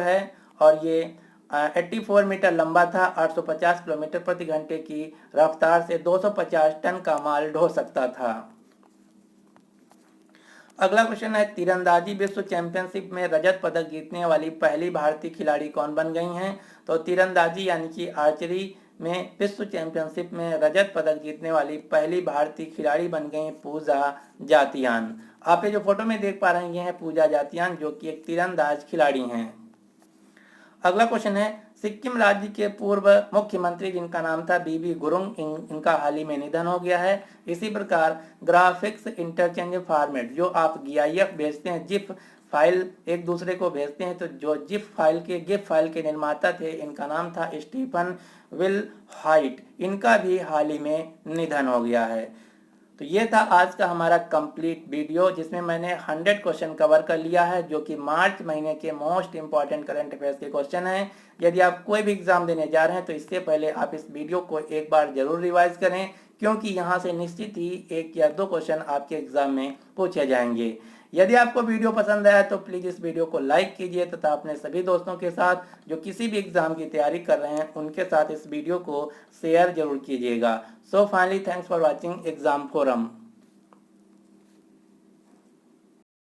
है और ये 84 मीटर लंबा था। 850 किलोमीटर प्रति घंटे की रफ्तार से 250 टन का माल ढो सकता था। अगला क्वेश्चन है, तीरंदाजी विश्व चैंपियनशिप में रजत पदक जीतने वाली पहली भारतीय खिलाड़ी कौन बन गई हैं। तो तीरंदाजी यानी कि आर्चरी में विश्व चैंपियनशिप में रजत पदक जीतने वाली पहली भारतीय खिलाड़ी बन गई पूजा जातियान। आप ये जो फोटो में देख पा रहे हैं ये है पूजा जातियान, जो कि एक तीरंदाज खिलाड़ी हैं। अगला क्वेश्चन है, सिक्किम राज्य के पूर्व मुख्यमंत्री जिनका नाम था बीबी गुरुंग, इनका हाल ही में निधन हो गया है। इसी प्रकार ग्राफिक्स इंटरचेंज फॉर्मेट, जो आप GIF भेजते हैं, जिप फाइल एक दूसरे को भेजते हैं, तो जो गिफ फाइल के निर्माता थे इनका नाम था स्टीफन विल हाइट, इनका भी हाल ही में निधन हो गया है। तो ये था आज का हमारा कंप्लीट वीडियो, जिसमें मैंने 100 क्वेश्चन कवर कर लिया है, जो कि मार्च महीने के मोस्ट इंपॉर्टेंट करंट अफेयर्स के क्वेश्चन हैं। यदि आप कोई भी एग्जाम देने जा रहे हैं तो इससे पहले आप इस वीडियो को एक बार जरूर रिवाइज करें, क्योंकि यहाँ से निश्चित ही 1 या 2 क्वेश्चन आपके एग्जाम में पूछे जाएंगे। यदि आपको वीडियो पसंद आया तो प्लीज इस वीडियो को लाइक कीजिए तथा अपने सभी दोस्तों के साथ जो किसी भी एग्जाम की तैयारी कर रहे हैं उनके साथ इस वीडियो को शेयर जरूर कीजिएगा। So finally thanks for watching exam forum.